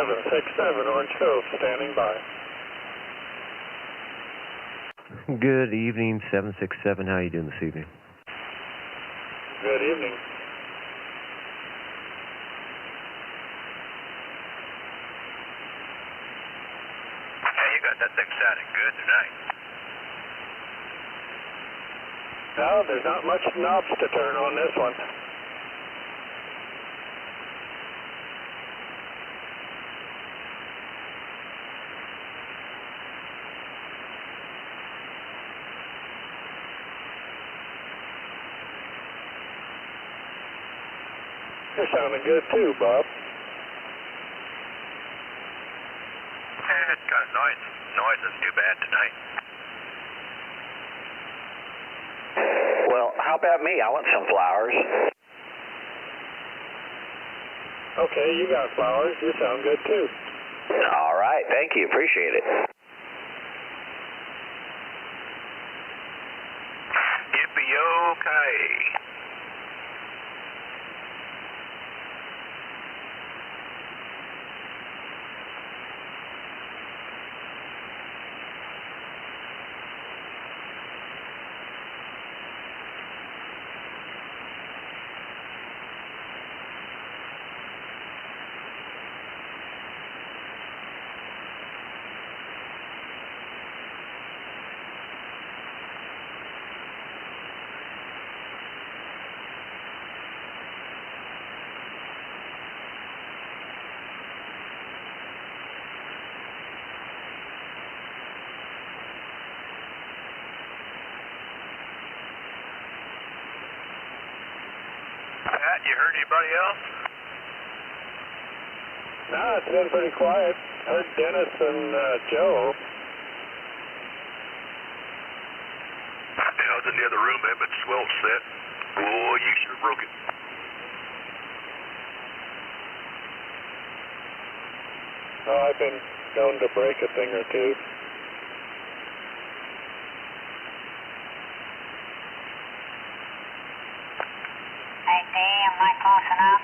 767 Orange Cove, standing by. Good evening, 767. How are you doing this evening? Good evening. Hey, you got that thing sounding good tonight. No, there's not much knobs to turn on this one. You're sounding good too, Bob. It's got noise. Noise isn't too bad tonight. Well, how about me? I want some flowers. Okay, you got flowers. You sound good too. All right, thank you. Appreciate it. Yippee-yo-ki. Pat, you heard anybody else? No, it's been pretty quiet. Heard Dennis and Joe. I was in the other room, man, but swell set. Boy, you sure broke it. Oh, I've been known to break a thing or two. Hey, D, am I close enough?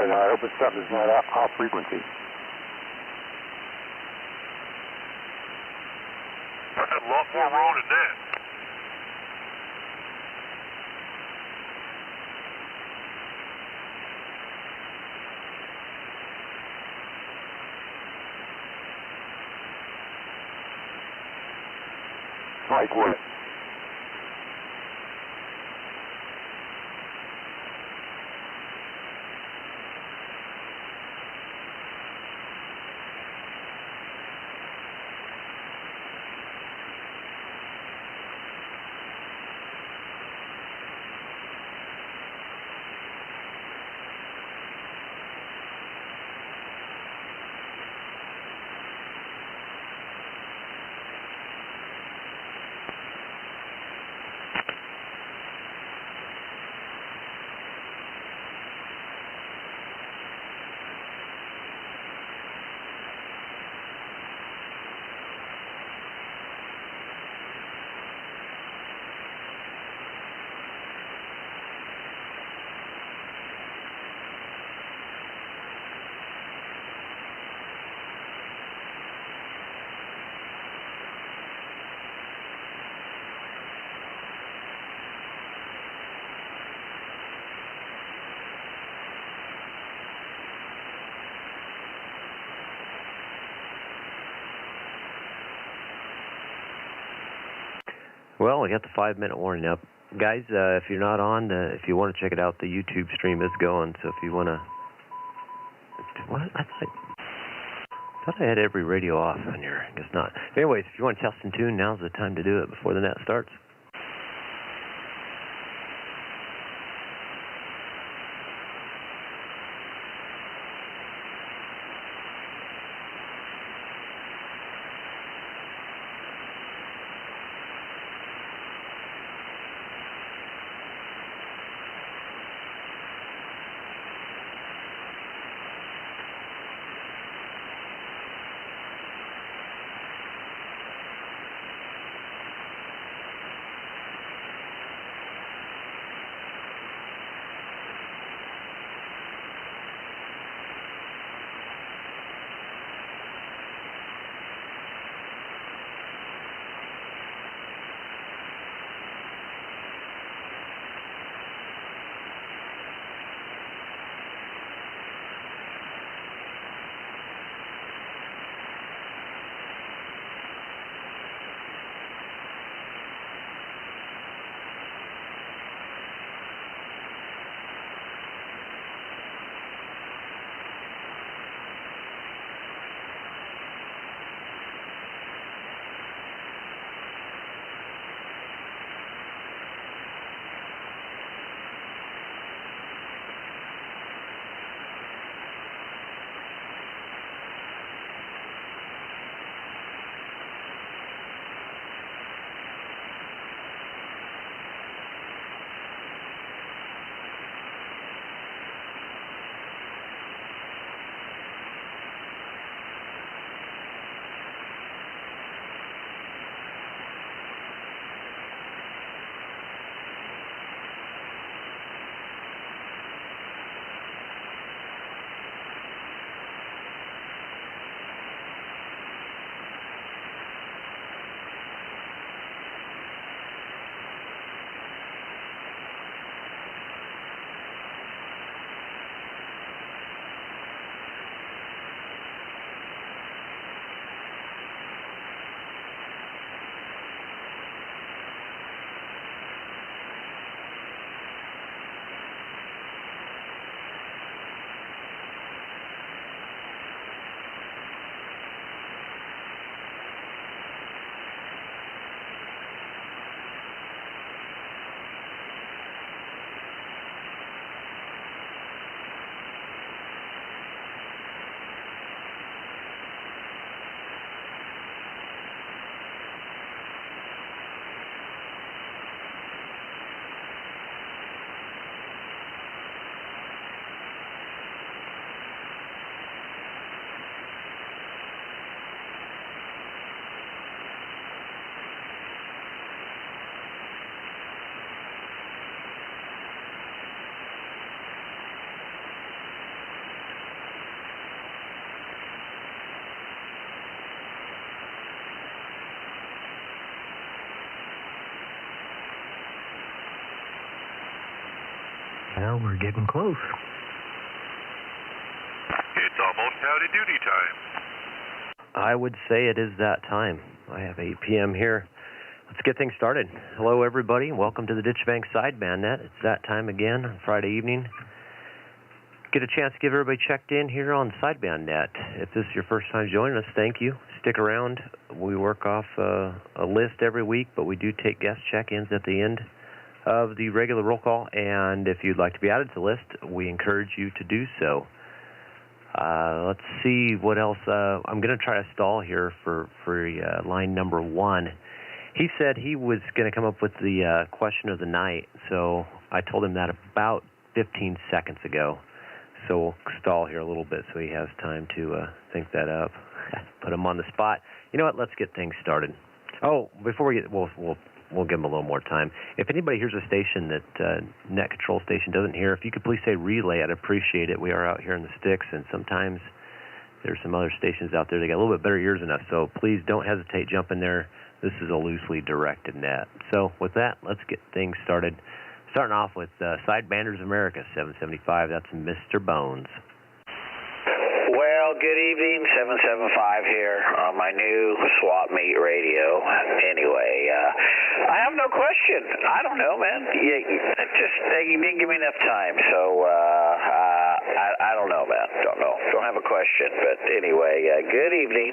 I hope it's something that's not off frequency. I had a lot more wrong than that. Like what? Well, we got the 5-minute warning up. Guys, if you're not on, if you want to check it out, the YouTube stream is going. So if you want to... What? I thought I had every radio off on here. I guess not. Anyways, if you want to test and tune, now's the time to do it before the net starts. Well, we're getting close. It's almost howdy duty time. I would say it is that time. I have 8 p.m. here. Let's get things started. Hello, everybody. Welcome to the Ditch Bank Sideband Net. It's that time again on Friday evening. Get a chance to give everybody checked in here on Sideband Net. If this is your first time joining us, thank you. Stick around. We work off a list every week, but we do take guest check-ins at the end of the regular roll call. And if you'd like to be added to the list, we encourage you to do so. Let's see what else. I'm going to try to stall here for line number 1. He said he was going to come up with the question of the night, so I told him that about 15 seconds ago. So we'll stall here a little bit so he has time to think that up. Put him on the spot. You know what? Let's get things started. Oh, before we get, we'll give him a little more time. If anybody hears a station that Net Control Station doesn't hear, if you could please say relay, I'd appreciate it. We are out here in the sticks, and sometimes there's some other stations out there that got a little bit better ears than us. So please don't hesitate, jump in there. This is a loosely directed net. So with that, let's get things started. Starting off with Sidebanders America 775. That's Mr. Bones. Well, good evening, 775 here on my new swap meet radio. Anyway, I have no question. I don't know, man. You didn't give me enough time, so I don't know, man. Don't have a question. But anyway, good evening.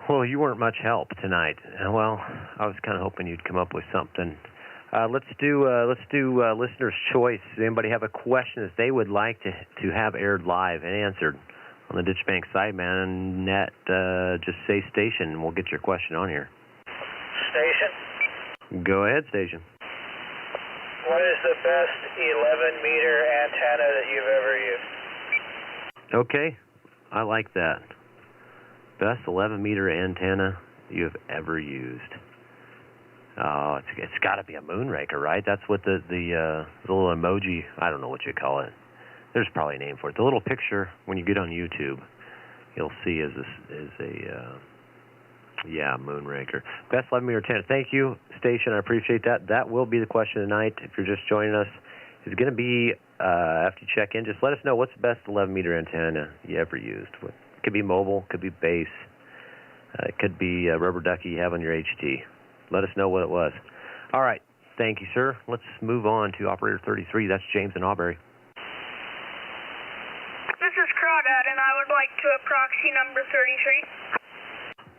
Well, you weren't much help tonight. Well, I was kind of hoping you'd come up with something. Let's do listener's choice. Does anybody have a question that they would like to have aired live and answered on the Ditch Bank Sideband Net? Just say station, and we'll get your question on here. Station? Go ahead, station. What is the best 11-meter antenna that you've ever used? Okay, I like that. Best 11-meter antenna you've ever used. Oh, it's got to be a moonraker, right? That's what the little emoji, I don't know what you call it. There's probably a name for it. The little picture, when you get on YouTube, you'll see is a moonraker. Best 11-meter antenna. Thank you, station. I appreciate that. That will be the question tonight. If you're just joining us, it's going to be, after you check in, just let us know what's the best 11-meter antenna you ever used. It could be mobile, could be base, it could be a rubber ducky you have on your HT. Let us know what it was. All right. Thank you, sir. Let's move on to Operator 33. That's James in Auberry. This is Crawdad, and I would like to proxy number 33.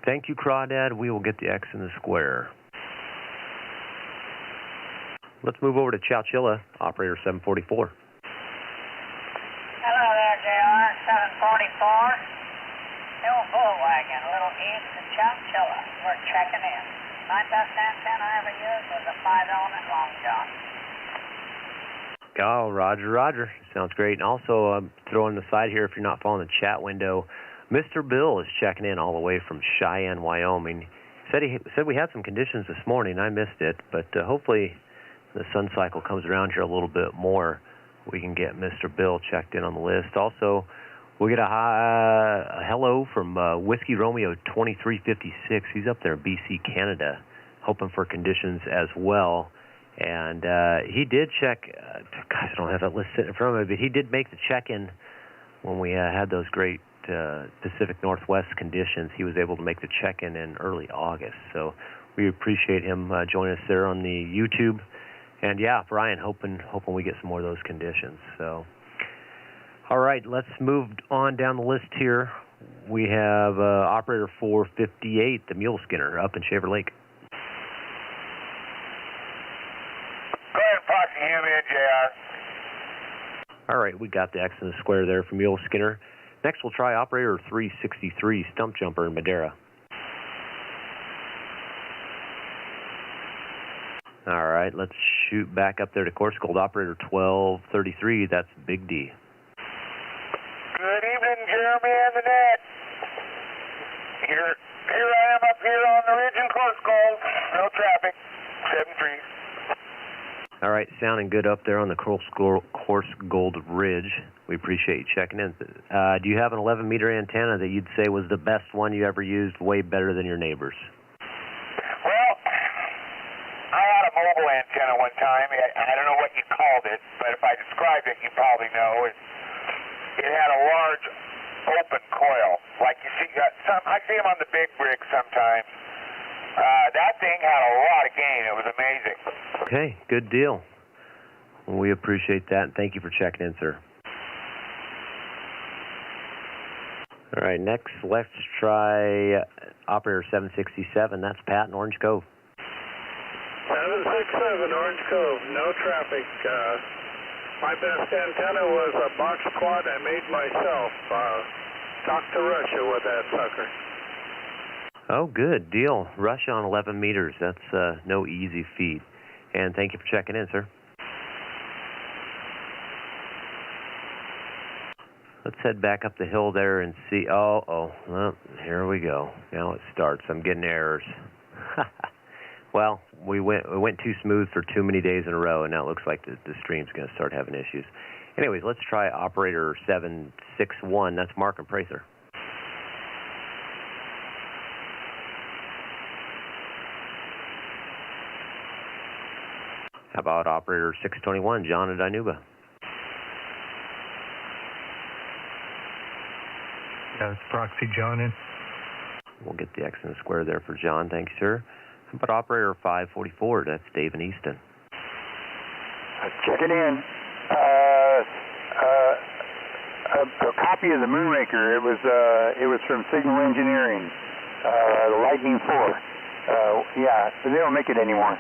Thank you, Crawdad. We will get the X in the square. Let's move over to Chowchilla, Operator 744. Hello there, JR, 744. New bull wagon, a little east of Chowchilla. We're checking in. My best antenna I ever used was a 5-element long john. Oh, Roger. Sounds great. And also, I'm throwing the side here, if you're not following the chat window, Mr. Bill is checking in all the way from Cheyenne, Wyoming. He said we had some conditions this morning. I missed it, but hopefully the sun cycle comes around here a little bit more. We can get Mr. Bill checked in on the list. Also, we'll get a hello from Whiskey Romeo 2356. He's up there in BC, Canada, hoping for conditions as well. And he did check, gosh, I don't have that list sitting in front of me, but he did make the check-in when we had those great Pacific Northwest conditions. He was able to make the check-in in early August. So we appreciate him joining us there on the YouTube. And yeah, Brian, hoping we get some more of those conditions. So, all right, let's move on down the list here. We have Operator 458, the Mule Skinner, up in Shaver Lake. Go ahead and proxy him in, JR. All right, we got the X in the square there for Mule Skinner. Next, we'll try Operator 363, Stump Jumper in Madera. All right, let's shoot back up there to Course Gold. Operator 1233, that's Big D. Good evening, Jeremy and the net. Here I am up here on the ridge in Course Gold. No traffic. 7-3. All right, sounding good up there on the Course Gold Ridge. We appreciate you checking in. Do you have an 11-meter antenna that you'd say was the best one you ever used, way better than your neighbors? Well, I had a mobile antenna one time. I don't know what you called it, but if I described it, you probably know. It had a large open coil, like you see. I see them on the big rigs sometimes. That thing had a lot of gain. It was amazing. Okay, good deal. We appreciate that, and thank you for checking in, sir. All right, next, let's try operator 767. That's Pat in Orange Cove. 767 Orange Cove, no traffic. My best antenna was a box quad I made myself. Talked to Russia with that sucker. Oh, good deal. Russia on 11 meters. That's no easy feat. And thank you for checking in, sir. Let's head back up the hill there and see. Well, here we go. Now it starts. I'm getting errors. Well, we went too smooth for too many days in a row, and now it looks like the stream's going to start having issues. Anyways, let's try operator 761. That's Mark and Pracer. How about operator 621, John and Dinuba? Yeah, it's Proxy John in. We'll get the X in the square there for John. Thank you, sir. How about operator 544? That's Dave in Easton. Checking in. A copy of the Moonraker. It was from Signal Engineering. The Lightning 4. Yeah, they don't make it anymore.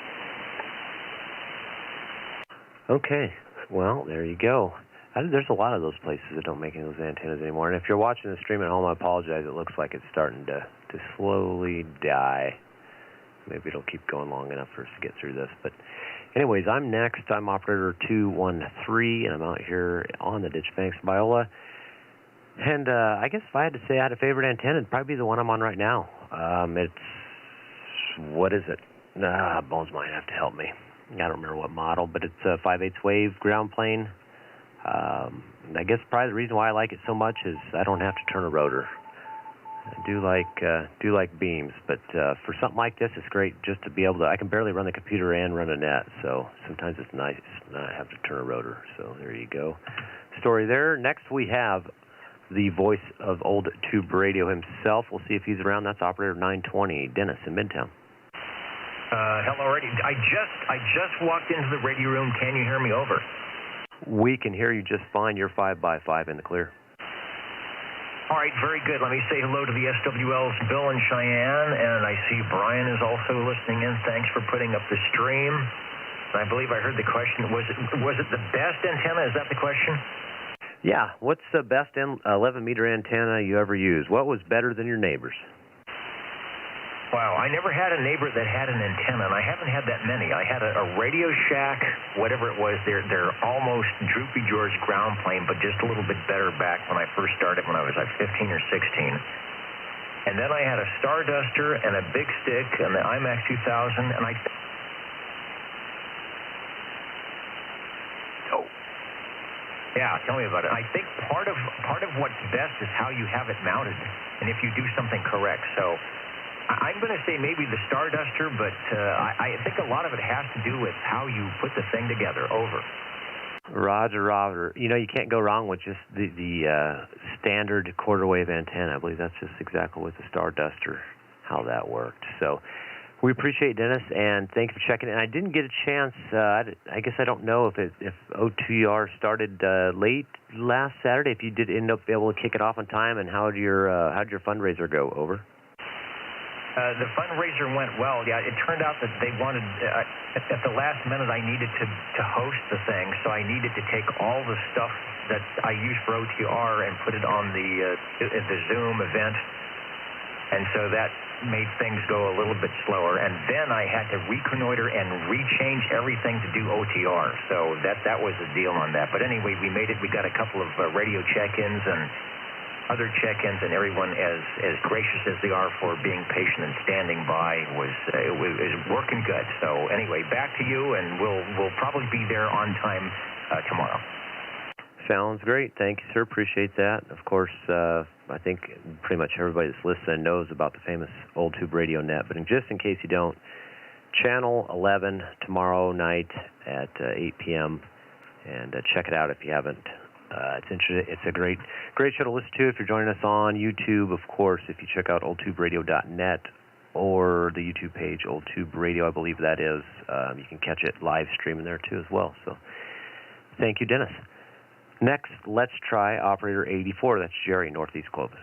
Okay. Well, there you go. There's a lot of those places that don't make any of those antennas anymore. And if you're watching the stream at home, I apologize. It looks like it's starting to slowly die. Maybe it'll keep going long enough for us to get through this. But anyways, I'm next. I'm operator 213, and I'm out here on the Ditch Banks, Biola. And I guess if I had to say I had a favorite antenna, it'd probably be the one I'm on right now. What is it? Bones might have to help me. I don't remember what model, but it's a 5/8 wave ground plane. I guess probably the reason why I like it so much is I don't have to turn a rotor. I do like beams, but for something like this, it's great just to be able to. I can barely run the computer and run a net, so sometimes it's nice not have to turn a rotor. So there you go. Story there. Next we have the voice of old tube radio himself. We'll see if he's around. That's operator 920, Dennis in Midtown. Hello, radio. I just walked into the radio room. Can you hear me? Over. We can hear you just fine. You're 5x5 in the clear. All right, very good. Let me say hello to the SWLs, Bill and Cheyenne, and I see Brian is also listening in. Thanks for putting up the stream. And I believe I heard the question. Was it the best antenna? Is that the question? Yeah. What's the best 11-meter antenna you ever used? What was better than your neighbors? Wow, I never had a neighbor that had an antenna, and I haven't had that many. I had a Radio Shack, whatever it was. They're almost Droopy George ground plane, but just a little bit better back when I first started when I was like 15 or 16. And then I had a Starduster and a Big Stick and the IMAX 2000, and yeah, tell me about it. I think part of what's best is how you have it mounted, and if you do something correct. So I'm going to say maybe the Starduster, but I think a lot of it has to do with how you put the thing together. Over. Roger. You know, you can't go wrong with just the standard quarter wave antenna. I believe that's just exactly with the Starduster, how that worked. So we appreciate Dennis, and thanks for checking in. I didn't get a chance. I guess I don't know if OTR started late last Saturday. If you did end up able to kick it off on time, and how'd your fundraiser go? Over. The fundraiser went well. Yeah, it turned out that they wanted, at the last minute, I needed to host the thing, so I needed to take all the stuff that I use for OTR and put it on the Zoom event, and so that made things go a little bit slower. And then I had to reconnoiter and rechange everything to do OTR, so that was the deal on that. But anyway, we made it. We got a couple of radio check-ins and other check-ins, and everyone as gracious as they are for being patient and standing by was working good. So anyway, back to you, and we'll probably be there on time tomorrow. Sounds great. Thank you, sir. Appreciate that. Of course, I think pretty much everybody that's listening knows about the famous old tube radio net, but just in case you don't, Channel 11 tomorrow night at 8 p.m. And check it out if you haven't. It's a great show to listen to if you're joining us on YouTube. Of course, if you check out oldtuberadio.net or the YouTube page, Old Tube Radio, I believe that is, you can catch it live streaming there too as well. So thank you, Dennis. Next, let's try operator 84. That's Jerry, Northeast Clovis.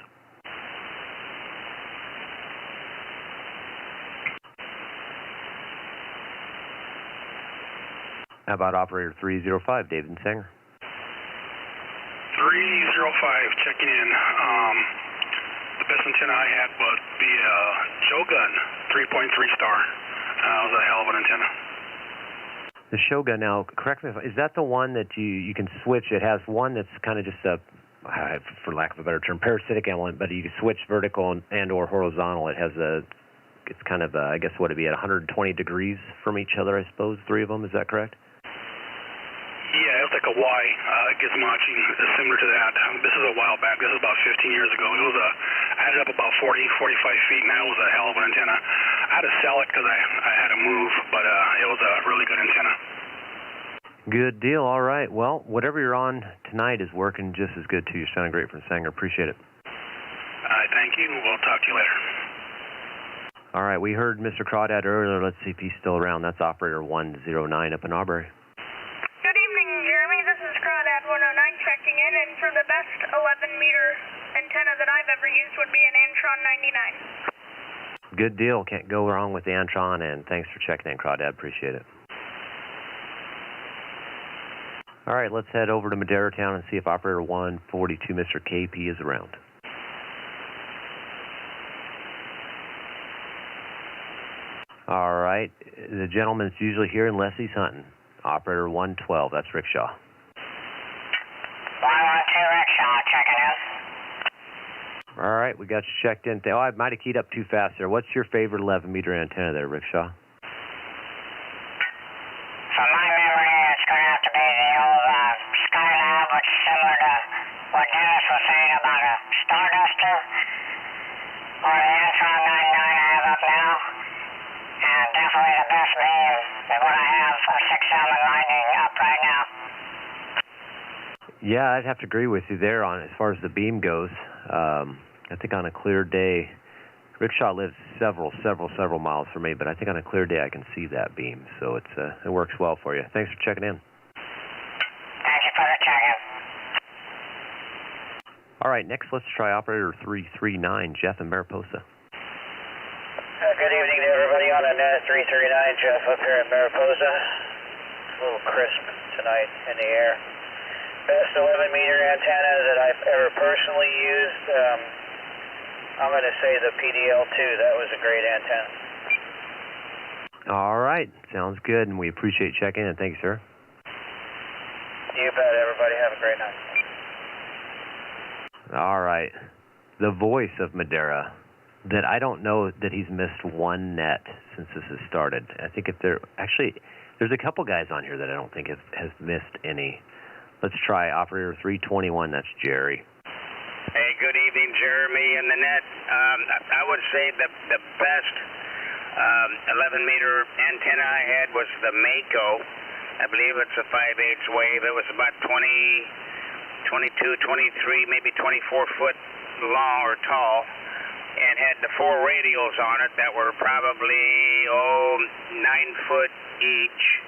How about operator 305, David and Sanger? 305, checking in. The best antenna I had was the Shogun 3.3 star. That was a hell of an antenna. The Shogun, now, correct me if, is that the one that you can switch? It has one that's kind of just a, for lack of a better term, parasitic element, but you can switch vertical and or horizontal. It has it's kind of, I guess, what would it be, at 120 degrees from each other, I suppose, three of them, is that correct? Yeah, it's like a Y gizmochi, similar to that. This is a while back. This is about 15 years ago. It was I had it up about 40, 45 feet, and that was a hell of an antenna. I had to sell it because I had to move, but it was a really good antenna. Good deal. All right. Well, whatever you're on tonight is working just as good, too. You're sounding great from Sanger. Appreciate it. All right, thank you. We'll talk to you later. All right. We heard Mr. Crawdad earlier. Let's see if he's still around. That's operator 109 up in Aubrey. Good evening, Jeremy. This is Crawdad 109 checking in, and for the best 11-meter antenna that I've ever used would be an Antron 99. Good deal. Can't go wrong with the Antron, and thanks for checking in, Crawdad. Appreciate it. All right, let's head over to Madera Town and see if operator 142, Mr. KP, is around. All right, the gentleman's usually here unless he's hunting. Operator 112, that's Rickshaw. 112 Rickshaw, checking in. All right, we got you checked in. Oh, I might have keyed up too fast there. What's your favorite 11-meter antenna there, Rickshaw? From my memory, it's going to have to be the old Skylab, which is similar to what Dennis was saying about a Starduster, or the Antron 99 I have up now. And definitely the best beam is what I have, a 6-element Lightning up right now. Yeah, I'd have to agree with you there on as far as the beam goes. I think on a clear day, Rickshaw lives several miles from me, but I think on a clear day I can see that beam, so it works well for you. Thanks for checking in. Thank you for the check-in. All right, next let's try operator 339, Jeff in Mariposa. Good evening to everybody on the net. 339, Jeff up here in Mariposa. A little crisp tonight in the air. Best 11-meter antenna that I've ever personally used. I'm going to say the PDL-2. That was a great antenna. All right, sounds good, and we appreciate checking in. Thank you, sir. You bet, everybody. Have a great night. All right, the voice of Madera. That I don't know that he's missed one net since this has started. I think there's a couple guys on here that I don't think has missed any. Let's try operator 321. That's Jerry. Hey, good evening, Jeremy and the net. I would say the best 11-meter antenna I had was the Mako. I believe it's a 5/8 wave. It was about 22, 23, maybe 24 foot long or tall, and had the 4 radials on it that were probably 9 foot each.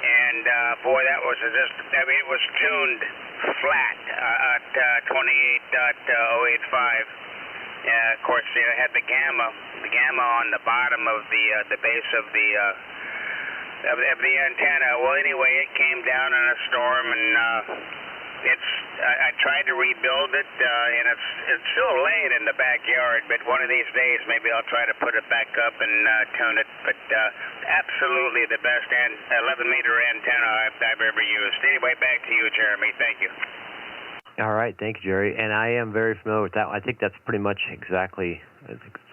And boy, that was it was tuned flat at 28.085. Of course, it had the gamma on the bottom of the base of the antenna. Well, anyway, it came down in a storm, and I tried to rebuild it, and it's still laying in the backyard. But one of these days, maybe I'll try to put it back up and tune it. But absolutely the best 11-meter antenna I've ever used. Anyway, back to you, Jeremy. Thank you. All right, thank you, Jerry. And I am very familiar with that. I think that's pretty much exactly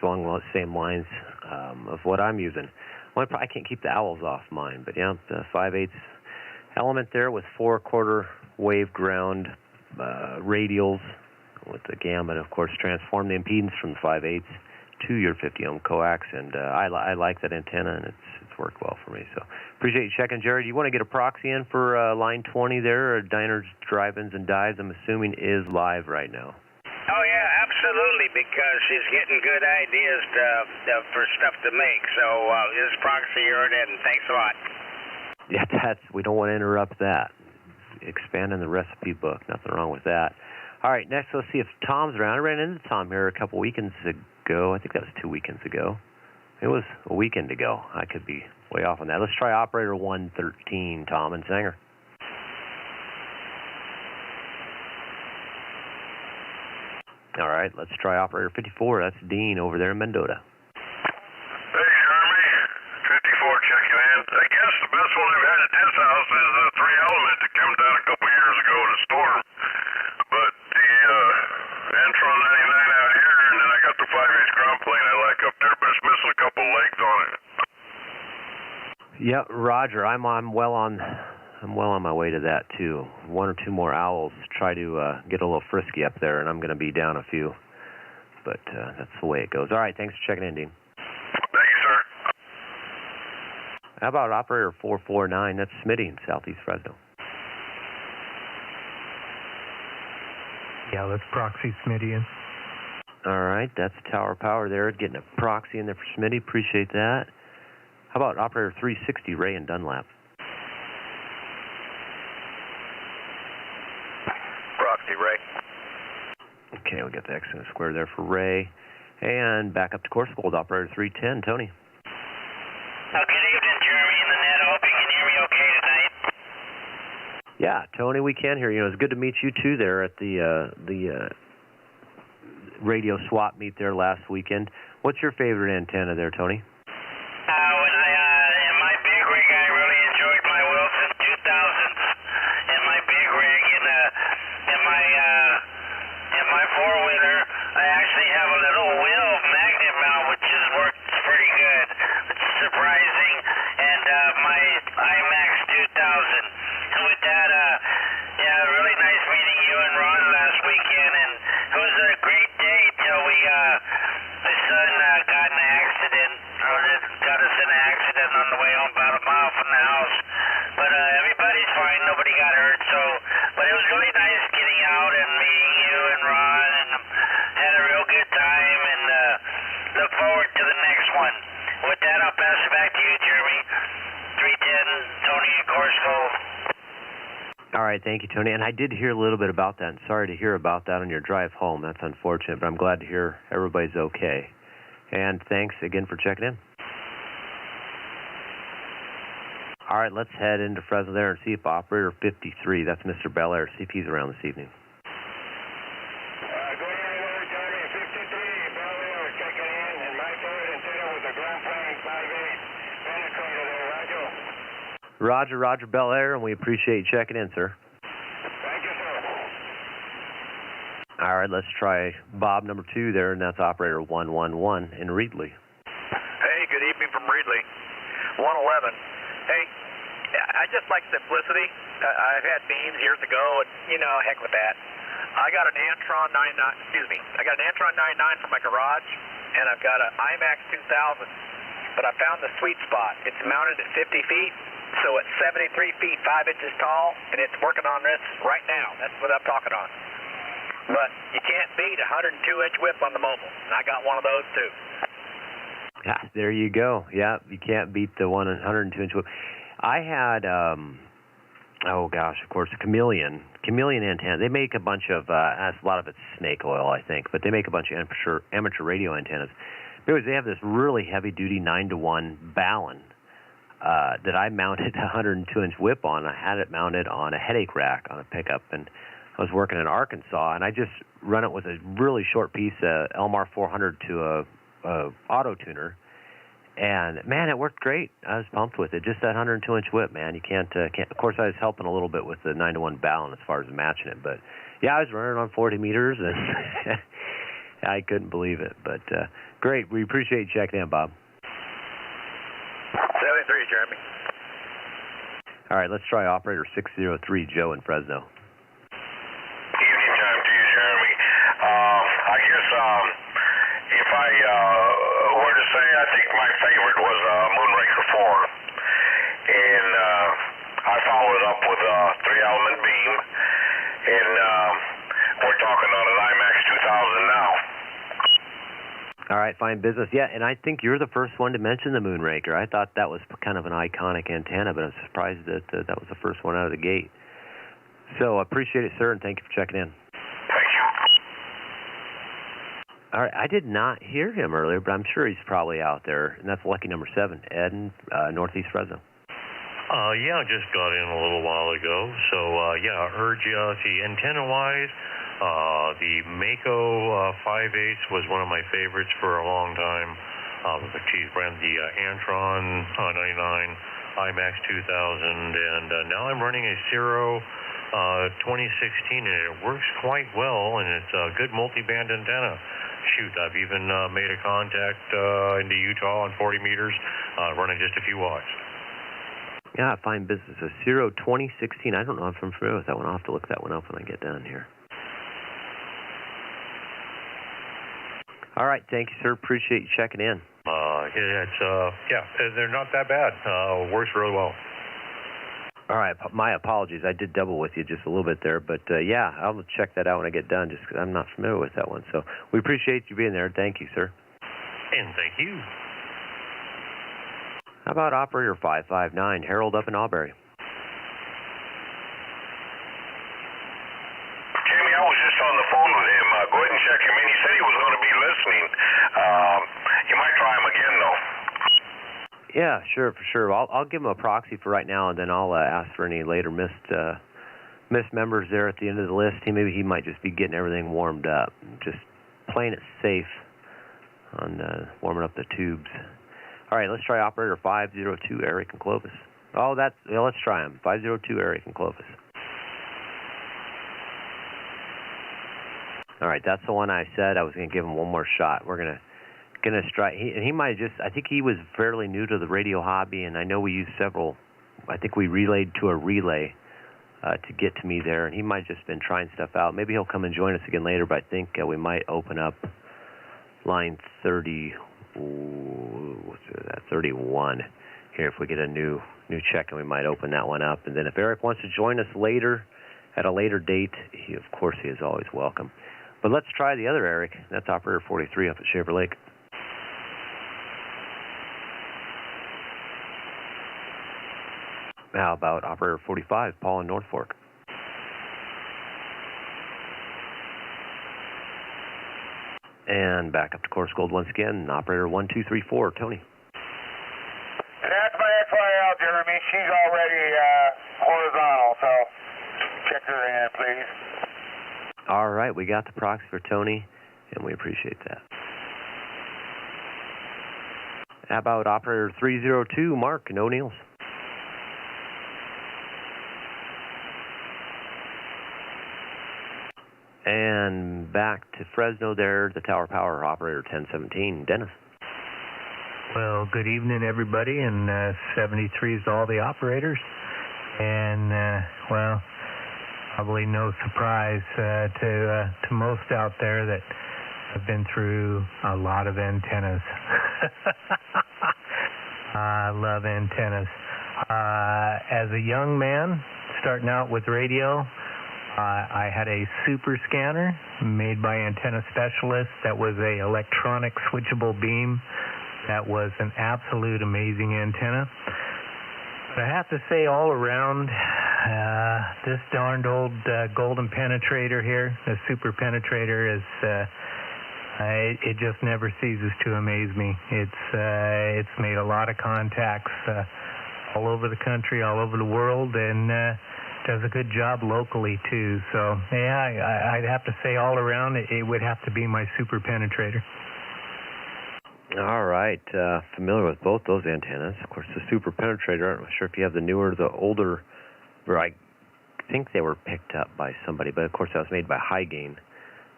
along the same lines of what I'm using. Well, I can't keep the owls off mine, but yeah, the 5/8 element there with 4/4 wave ground radials with the gamma, and of course transform the impedance from the 5/8 to your 50 ohm coax, and I like that antenna, and it's worked well for me. So appreciate you checking, Jared. You want to get a proxy in for line 20 there, or Diners, Drive-Ins, and Dives? I'm assuming is live right now. Oh, yeah, absolutely, because she's getting good ideas for stuff to make. So this proxy, you're in, and thanks a lot. Yeah, we don't want to interrupt that. Expanding the recipe book, nothing wrong with that. All right, next let's see if Tom's around. I ran into Tom here a couple weekends ago. I think that was 2 weekends ago. It was a weekend ago. I could be way off on that. Let's try operator 113, Tom and Sanger. All right, let's try operator 54. That's Dean over there in Mendota. Hey, Jeremy. 54 checking in. I guess the best one I've had at this house is the 3-element that came down a couple years ago in a storm. But the Antron 99 out here, and then I got the 5-inch ground plane I like up there, but it's missing a couple legs on it. Yeah, Roger. I'm well on my way to that too. 1 or 2 more owls. Try to get a little frisky up there, and I'm going to be down a few. But that's the way it goes. All right, thanks for checking in, Dean. Thank you, sir. How about operator 449? That's Smitty in Southeast Fresno. Yeah, let's proxy Smitty in. All right, that's Tower Power there. Getting a proxy in there for Smitty. Appreciate that. How about operator 360, Ray in Dunlap? Proxy, Ray. Okay, we got the X and a square there for Ray. And back up to course gold, operator 310, Tony. Good evening, Jeremy and the Net. I hope you can hear me okay tonight. Yeah, Tony, we can hear you. It's good to meet you too there at the radio swap meet there last weekend. What's your favorite antenna there, Tony? In my big rig, I really enjoyed my Wilson 2000s. In my big rig, in my four-wheeler, I actually have a little wheel magnet mount, which has worked pretty good, which is surprising. And my IMAX 2000. And with that, really nice meeting you and Ron last weekend, and it was a great day till my son got in an accident, or got us in an accident on the way home about a mile from the house. But everybody's fine, nobody got hurt, but it was really nice getting out and meeting you and Ron, and had a real good time, and look forward to the next one. With that, I'll pass it back to you, Jeremy. 310, Tony and Corso. All right, thank you, Tony. And I did hear a little bit about that. And sorry to hear about that on your drive home. That's unfortunate, but I'm glad to hear everybody's okay. And thanks again for checking in. All right, let's head into Fresno there and see if operator 53, that's Mr. Belair, see if he's around this evening. Good evening, Jeremy. 53, Belair checking in, and my favorite antenna was a ground plane 5-8 penetrator there, Roger. Roger Belair, and we appreciate you checking in, sir. Thank you, sir. All right, let's try Bob number 2 there, and that's operator 111 in Reedley. Hey, good evening from Reedley. 111. Hey, I just like simplicity. I've had beans years ago, and, heck with that. I got an Antron 99, I got an Antron 99 for my garage, and I've got an IMAX 2000. But I found the sweet spot. It's mounted at 50 feet. So it's 73 feet, 5 inches tall, and it's working on this right now. That's what I'm talking on. But you can't beat a 102-inch whip on the mobile, and I got one of those too. Yeah, there you go. Yeah, you can't beat the 102-inch whip. I had, of course, Chameleon antenna. They make a bunch of, a lot of it's snake oil, I think, but they make a bunch of amateur radio antennas. Anyways, they have this really heavy-duty 9-to-1 Ballon that I mounted a 102-inch whip on. I had it mounted on a headache rack on a pickup, and I was working in Arkansas, and I just run it with a really short piece of Elmar 400 to a auto tuner, and man, it worked great. I was pumped with it. Just that 102-inch whip, man. You can't. Of course, I was helping a little bit with the 9-to-1 Ballon as far as matching it, but yeah, I was running on 40 meters, and I couldn't believe it. But great. We appreciate you checking in, Bob. 73, Jeremy. All right, let's try operator 603, Joe in Fresno. Evening time to you, Jeremy. I guess if I were to say, I think my favorite was Moonraker 4. up with a 3-element beam, and we're talking on an IMAX 2000 now. All right, fine business. Yeah, and I think you're the first one to mention the Moonraker. I thought that was kind of an iconic antenna, but I'm surprised that that was the first one out of the gate. So I appreciate it, sir, and thank you for checking in. Thank you. All right, I did not hear him earlier, but I'm sure he's probably out there, and that's lucky number 7, Ed in Northeast Fresno. Yeah, I just got in a little while ago. So, yeah, I heard you. See, antenna-wise, the Mako 5/8 was one of my favorites for a long time. Geez, ran the Antron 99 IMAX 2000, and now I'm running a Ciro 2016, and it works quite well, and it's a good multi-band antenna. Shoot, I've even made a contact into Utah on 40 meters, running just a few watts. Yeah, fine business. A Ciro 2016. I don't know if I'm familiar with that one. I'll have to look that one up when I get down here. All right, thank you, sir. Appreciate you checking in. Yeah, they're not that bad. Works really well. All right, my apologies. I did double with you just a little bit there, but yeah, I'll check that out when I get done, just because I'm not familiar with that one. So we appreciate you being there. Thank you, sir. And thank you. How about operator 559, Harold up in Auberry? Jamie, I was just on the phone with him. Go ahead and check him in. He said he was going to be listening. You might try him again, though. Yeah, sure, for sure. I'll give him a proxy for right now, and then I'll ask for any later missed members there at the end of the list. Maybe he might just be getting everything warmed up, just playing it safe on warming up the tubes. All right, let's try operator 502, Eric and Clovis. Oh, let's try him. 502, Eric and Clovis. All right, that's the one I said I was going to give him one more shot. We're gonna try. He might just. I think he was fairly new to the radio hobby, and I know we used several. I think we relayed to a relay to get to me there, and he might just been trying stuff out. Maybe he'll come and join us again later, but I think we might open up line 30. What's that? 31 here. If we get a new check, and we might open that one up. And then if Eric wants to join us later at a later date, of course he is always welcome. But let's try the other Eric. That's operator 43 up at Shaver Lake. How about operator 45, Paul in North Fork? And back up to Course Gold once again, operator 1234, Tony. That's my XYL, Jeremy. She's already horizontal, so check her in, please. All right, we got the proxy for Tony, and we appreciate that. How about operator 302, Mark in O'Neill's? And back to Fresno there, the Tower Power operator 1017, Dennis. Well, good evening, everybody, and 73 is all the operators. And, well, probably no surprise to most out there that I've been through a lot of antennas. I love antennas. As a young man, starting out with radio, I had a super scanner made by Antenna Specialists that was a electronic switchable beam that was an absolute amazing antenna. But I have to say, all around, this darned old golden penetrator here, the super penetrator, is it just never ceases to amaze me. It's made a lot of contacts all over the country, all over the world, and does a good job locally too. So yeah, I'd have to say all around it would have to be my super penetrator. All right, familiar with both those antennas. Of course, the super penetrator, I'm not sure if you have the newer or the older, where I think they were picked up by somebody, but of course that was made by High Gain,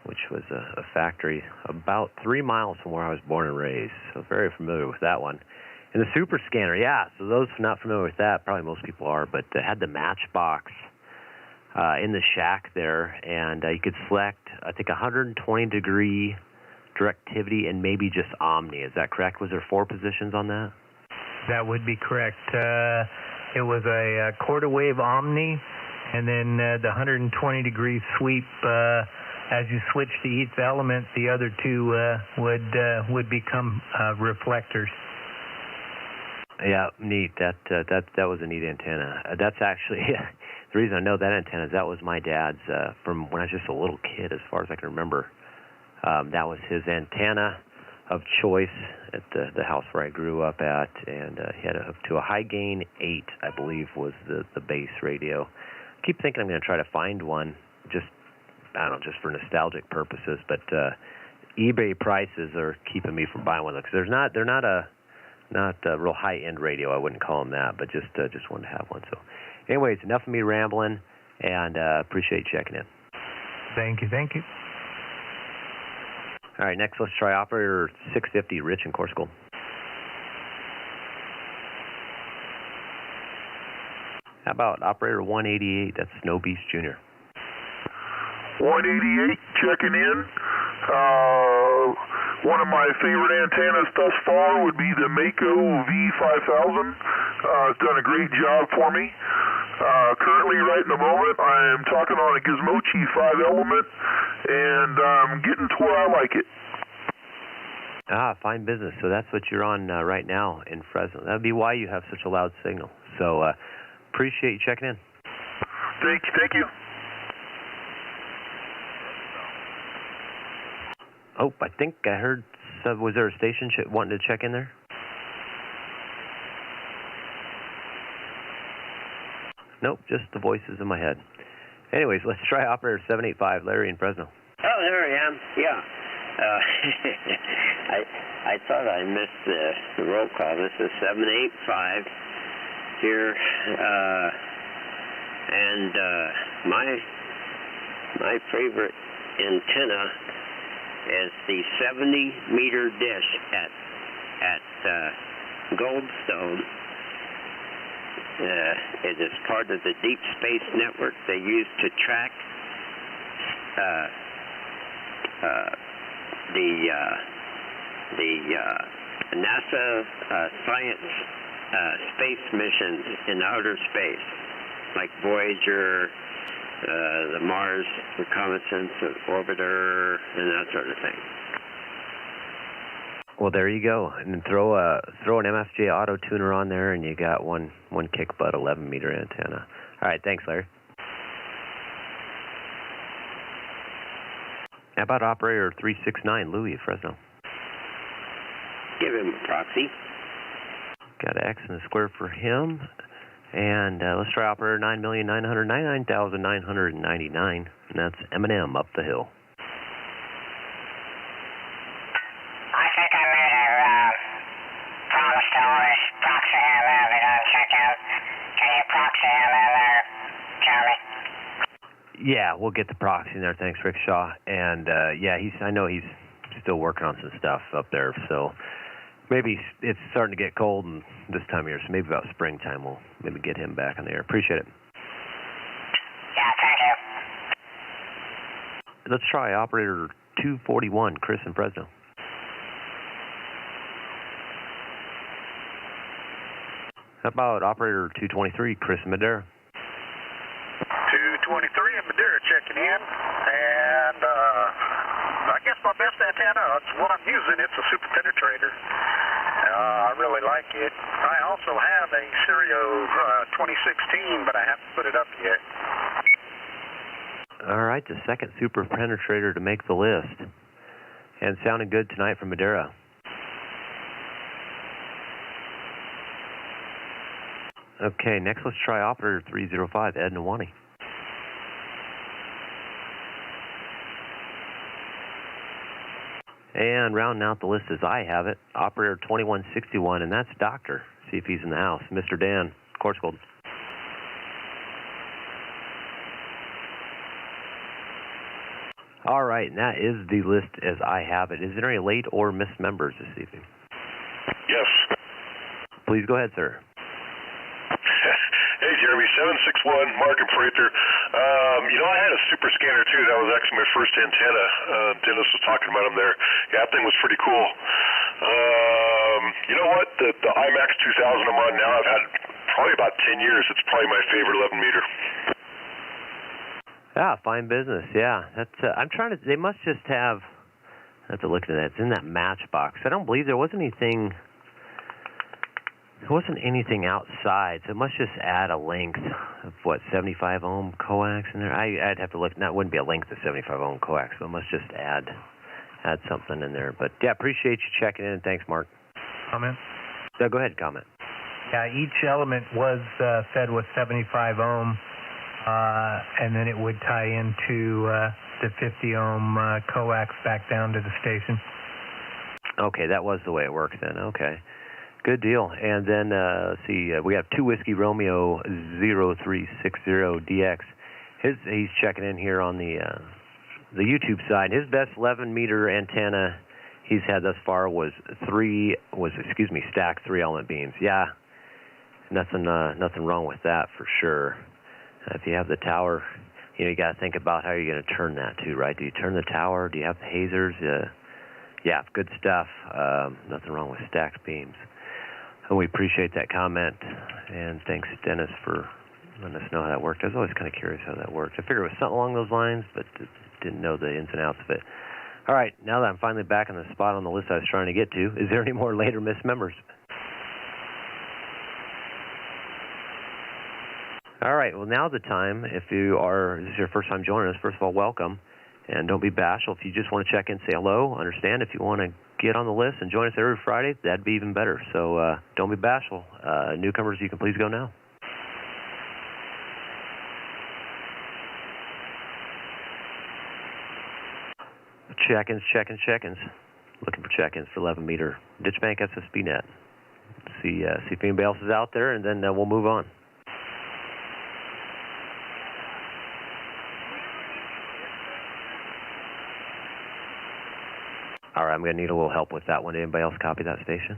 which was a factory about 3 miles from where I was born and raised. So very familiar with that one. And the super scanner, yeah, so those not familiar with that, probably most people are, but it had the matchbox in the shack there, and you could select, I think, 120-degree directivity and maybe just Omni. Is that correct? Was there 4 positions on that? That would be correct. It was a quarter wave Omni, and then the 120-degree sweep. As you switch to each element, the other two would become reflectors. Yeah, neat. That was a neat antenna. That's actually the reason I know that antenna is that was my dad's from when I was just a little kid, as far as I can remember. That was his antenna of choice at the house where I grew up at, and he had up to a high gain 8, I believe, was the base radio. I keep thinking I'm going to try to find one, just for nostalgic purposes, but eBay prices are keeping me from buying one because they're not a real high-end radio. I wouldn't call them that, but just wanted to have one. So, anyways, enough of me rambling, and appreciate you checking in. Thank you. All right, next let's try operator 650, Rich in Course School. How about operator 188? That's Snow Beast Jr. 188 checking in. One of my favorite antennas thus far would be the Mako V5000. It's done a great job for me. Currently, right in the moment, I'm talking on a Gizmochi 5-element, and I'm getting to where I like it. Fine business. So that's what you're on right now in Fresno. That would be why you have such a loud signal. So appreciate you checking in. Thank you. Oh, I think I heard, was there a station wanting to check in there? Nope, just the voices in my head. Anyways, let's try operator 785, Larry in Fresno. Oh, there I am. Yeah. I thought I missed the roll call. This is 785 here, and my favorite antenna is the 70-meter dish at Goldstone. It is part of the Deep Space Network they use to track the NASA science space missions in outer space, like Voyager, the Mars Reconnaissance Orbiter, and that sort of thing. Well, there you go. And then throw an MFJ auto tuner on there, and you got one kick butt 11-meter antenna. All right, thanks, Larry. How about operator 369, Louis, Fresno? Give him a proxy. Got an X and a square for him. And let's try operator 9,999,999, and that's M&M up the hill. I think I made a promise to always proxy him every time I check out. Can you proxy him in there, Jeremy? Yeah, we'll get the proxy in there. Thanks, Rickshaw. And yeah, I know he's still working on some stuff up there, so maybe it's starting to get cold and this time of year, so maybe about springtime we'll maybe get him back on the air. Appreciate it. Yeah, thank you. Let's try operator 241, Chris in Fresno. How about operator 223, Chris in Madera? 223 in Madera checking in, and I guess my best antenna, it's what I'm using, it's a super penetrator. I really like it. I also have a Stereo 2016, but I haven't put it up yet. All right, the second super penetrator to make the list. And sounding good tonight from Madera. Okay, next let's try operator 305, Ed Nawani. And rounding out the list as I have it, operator 2161, and that's Doctor. See if he's in the house. Mr. Dan, Course Gold. All right, and that is the list as I have it. Is there any late or missed members this evening? Yes. Please go ahead, sir. Hey, Jeremy, 761, Mark and Prather. I had a super scanner, too. That was actually my first antenna. Dennis was talking about them there. Yeah, that thing was pretty cool. You know what? The IMAX 2000 I'm on now, I've had probably about 10 years. It's probably my favorite 11 meter. Yeah, fine business. Yeah, that's. I'm trying to. They must just have. I have to look at that. It's in that matchbox. I don't believe there wasn't anything. There wasn't anything outside, so it must just add a length of what 75 ohm coax in there. I'd have to look. That wouldn't be a length of 75 ohm coax, so it must just add something in there. But yeah, appreciate you checking in. Thanks, Mark. Comment? So go ahead, comment. Yeah, each element was fed with 75 ohm, and then it would tie into the 50 ohm coax back down to the station. Okay, that was the way it worked then. Okay, good deal. And then let's see, we have 2 Whiskey Romeo 0360DX. He's checking in here on the YouTube side. His best 11 meter antenna he's had thus far was stacked 3 element beams. Yeah, nothing wrong with that for sure. If you have the tower, you got to think about how you're going to turn that too, right? Do you turn the tower? Do you have the hazers? Yeah, good stuff. Nothing wrong with stacked beams. And we appreciate that comment. And thanks, Dennis, for letting us know how that worked. I was always kind of curious how that worked. I figured it was something along those lines, but didn't know the ins and outs of it. All right, now that I'm finally back on the spot on the list I was trying to get to, is there any more later missed members? All right, well, now's the time. If this is your first time joining us, first of all, welcome. And don't be bashful. If you just want to check in, say hello, understand. If you want to get on the list and join us every Friday, that'd be even better. So don't be bashful. Newcomers, you can please go now. Check-ins. Looking for check-ins for 11 meter. Ditch Bank SSB Net. See if anybody else is out there, and then we'll move on. All right, I'm going to need a little help with that one. Did anybody else copy that station?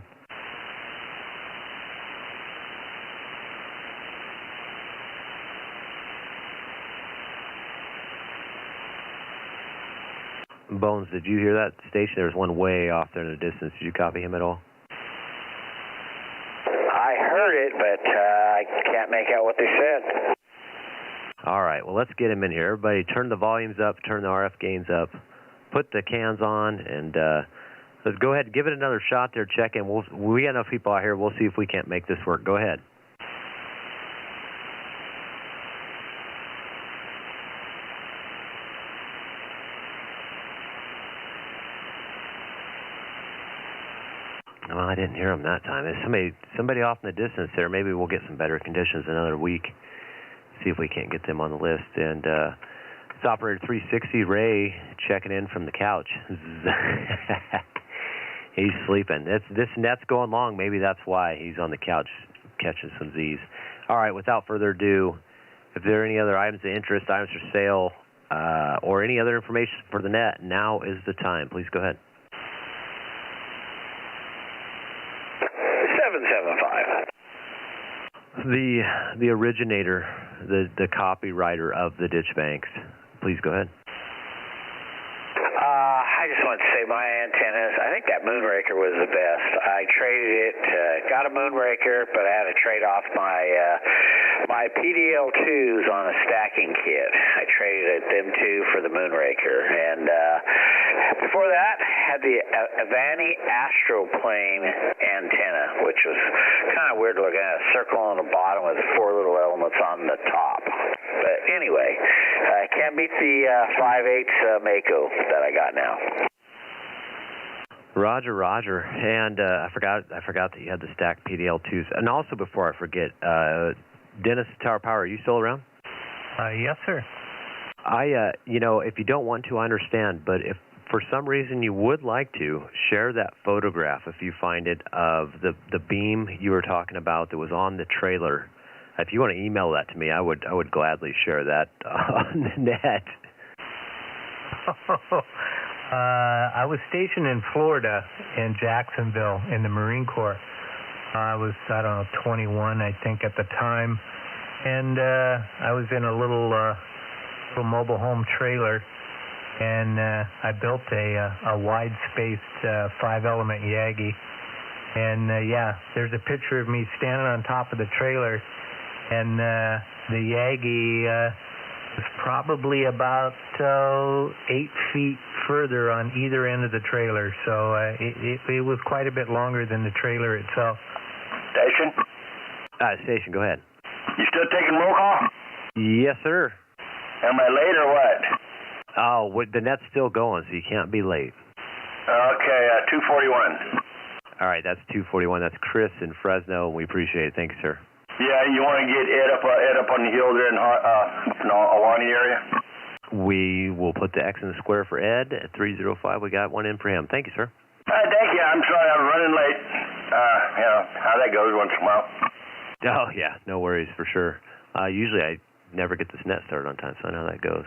Bones, did you hear that station? There was one way off there in the distance. Did you copy him at all? I heard it, but I can't make out what they said. All right, well, let's get him in here. Everybody turn the volumes up, turn the RF gains up, put the cans on, and let's go ahead and give it another shot there. Check in. We got enough people out here. We'll see if we can't make this work. Go ahead. Well, I didn't hear him that time. Somebody off in the distance there. Maybe we'll get some better conditions another week. See if we can't get them on the list. And it's operator 360, Ray, checking in from the couch. He's sleeping. This net's going long. Maybe that's why he's on the couch catching some Z's. All right, without further ado, if there are any other items of interest, items for sale, or any other information for the net, now is the time. Please go ahead. 775. The originator, the copywriter of the ditch banks. Please go ahead. I just want to say my antennas, I think that Moonraker was the best. I traded it, got a Moonraker, but I had to trade off my PDL2s on a stacking kit. I traded them two for the Moonraker. And before that, had the Avani Astroplane antenna, which was kind of weird looking at a circle on the bottom with 4 little elements on the top. But anyway, I can't beat the 5/8 Mako that I got now. Roger. And I forgot that you had the stacked PDL2s. And also, before I forget, Dennis, Tower Power, are you still around? Yes, sir. If you don't want to, I understand. But if for some reason you would like to, share that photograph, if you find it, of the beam you were talking about that was on the trailer. If you want to email that to me, I would gladly share that on the net. I was stationed in Florida, in Jacksonville, in the Marine Corps. I was, 21, I think, at the time. And I was in a little mobile home trailer, and I built a wide-spaced 5-element Yagi. And, yeah, there's a picture of me standing on top of the trailer, and the Yagi was probably about 8 feet further on either end of the trailer. So it was quite a bit longer than the trailer itself. Station? Station, go ahead. You still taking roll call? Yes, sir. Am I late or what? Oh, the net's still going, so you can't be late. Okay, 241. All right, that's 241. That's Chris in Fresno. We appreciate it. Thank you, sir. Yeah, you want to get Ed up on the hill there in Alani area? We will put the X in the square for Ed at 305. We got one in for him. Thank you, sir. Thank you. I'm sorry I'm running late. You know how that goes once in a while. Oh, yeah, no worries for sure. Usually I never get this net started on time, so I know how that goes.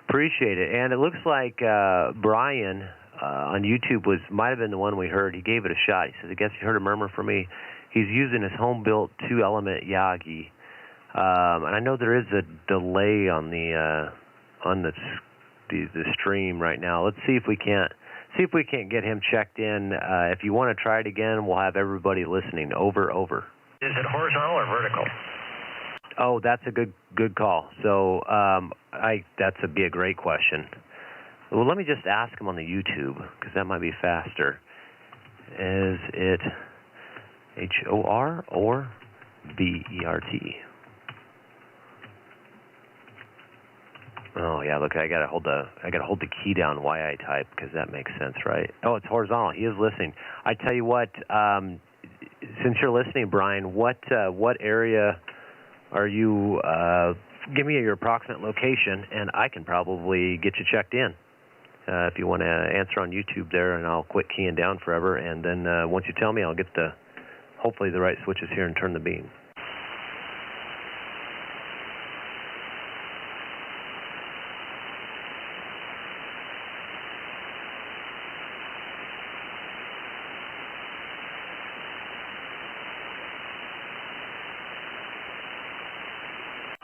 Appreciate it. And it looks like Brian on YouTube might have been the one we heard. He gave it a shot. He says, I guess you heard a murmur from me. He's using his home-built 2-element Yagi. And I know there is a delay on the stream right now. Let's see if we can't get him checked in. If you want to try it again, we'll have everybody listening. Over. Is it horizontal or vertical? Oh, that's a good call. So that'd be a great question. Well, let me just ask him on the YouTube, because that might be faster. Is it HOR or BERT? Oh yeah, look, I gotta hold the key down while I type, because that makes sense, right? Oh, it's horizontal. He is listening. I tell you what, since you're listening, Brian, what area are you? Give me your approximate location, and I can probably get you checked in. If you want to answer on YouTube there, and I'll quit keying down forever, and then once you tell me, I'll get hopefully the right switches here and turn the beam.